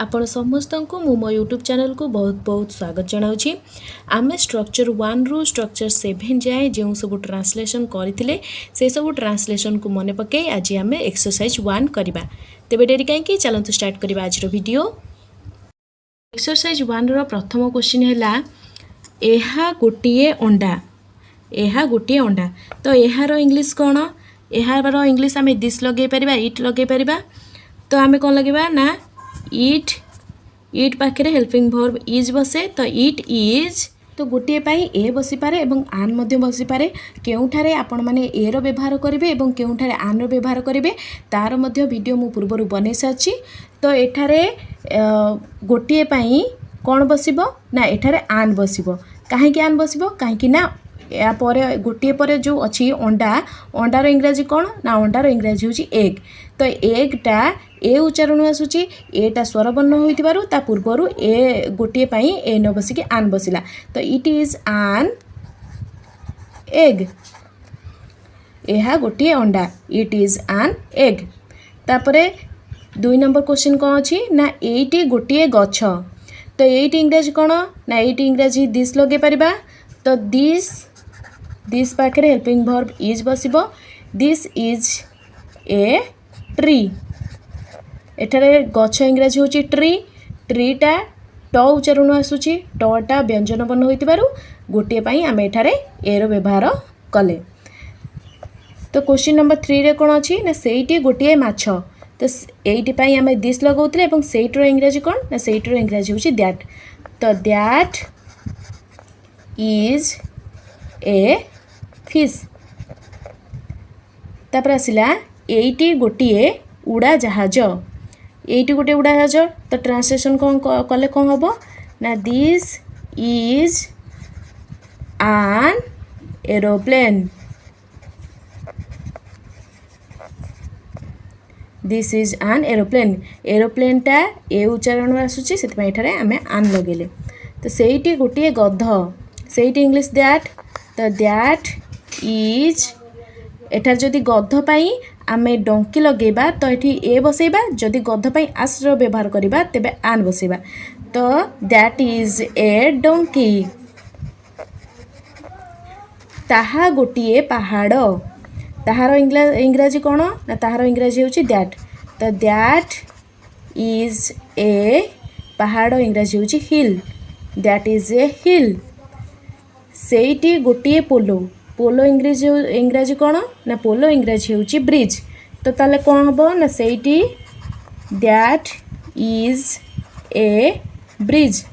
आपण समस्त को मो यूट्यूब चैनल को बहुत बहुत स्वागत जनाऊँगी। आम स्ट्रक्चर 1 रु स्ट्रक्चर 7 जाए जो सब ट्रांसलेशन करते से सब ट्रांसलेशन को मन पकई आज आम एक्सरसाइज 1 करवा। तेरे डेरी कहीं चलते स्टार्ट करवा आज वीडियो। एक्सरसाइज 1 रो प्रथम क्वेश्चन है एहा गोटे अंडा। एहा गोटे अंडा तो यार इंग्लीश कौन? यार इंग्लीश आम दिस लगे पार इट लगे पार। तो आम कौन लगे ना इट इट पाखे हेल्पिंग वर्ब इज बसे तो इट इज। तो गोटे ए बसी पारे एवं आन मध्य बसी पारे। केउठारे आपण माने ए रो व्यवहार करेंगे एवं केउठारे आन रो व्यवहार करेंगे तार मध्य वीडियो मु पूर्व बनै सारी। तो एठारे गोटे कौन बसिबो ना एठारे आन बसिबो। काहेकि आन बसिबो काहेकि ना या पर गोटे पर जो अच्छी अंडा अंडार इंग्राजी कौन ना अंडार इंग्राजी हूँ एग। तो एगटा ए उच्चारण आसूची एटा स्वरवर्ण होता पूर्वर ए गोटे ए न बसिक आन बसला। तो इट इज आन एग। यह गोटे अंडा इट इज आन एग। तापरे 2 नंबर क्वेश्चन कौन अच्छी ना एटी गोटे गछ। तो एटी इंग्राजी कौन ना एटी इंग्राजी दिस लगे पारिबा। तो दिस पाखे हेल्पिंग वर्ब इज बसिबो। This is a tree. एठारे गछ इंग्राजी होची ट्री। ट्रीटा ट उच्चारण आसूची टटा व्यंजन वर्ण होइतिबारु गोटे आम एठारे ए रो व्यवहार कले। तो क्वेश्चन नंबर 3 रे कौन अच्छी ना सेठी गोटे माछ। तो एटी आम दिस लगाउतले एवं सेठर इंग्राजी कौन ना सेठर इंग्राजी होची दैट। तो दैट इज ए फिश। तापर आसिला एटी गोटे उड़ा जहाज। एटी गोटे उड़ा जहाज तो ट्रांसलेशन कौन कले कौन हम ना दिस इज आन एरोप्लेन। दिस इज आन एरोप्लेन। एरोप्लेनटा ए उच्चारण आसूची से आम आन लगेले। तो सेठी गोटे गध सेठी इंग्लिश दैट। तो दैट इज एठार जदि गध पाई आमे डंकी लगेबा तो ये ए बसेबा। जदि गध पाई आश्र व्यवहार करबा तेबे आन बसेबा। तो दैट इज ए डंकी। ताहा गोटे पहाड़। ताहार इंग्राजी कौन ना ताहार इंग्राजी होची दैट। तो दैट इज ए पहाड़ इंग्राजी होची हिल। दैट इज ए हिल। सेठी गोटे पोलो। पोलो इंग्राजी कौन ना पोलो इंग्राजी होची ब्रिज। तो ताले कौन हम ना सेठी दैट इज ए ब्रिज।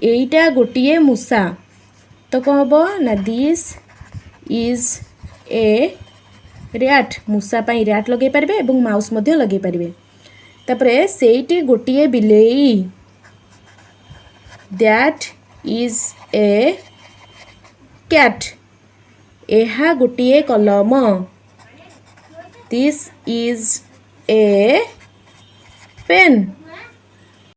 एटा गोटे मूसा। तो कौन हम ना this is A rat. Musa pi rat लगे पारे एवं माउस मध्य लगे पारे। तापरे सेठी गोटे बिलेई। That is a cat. एहा गोटे कलम। This is a pen.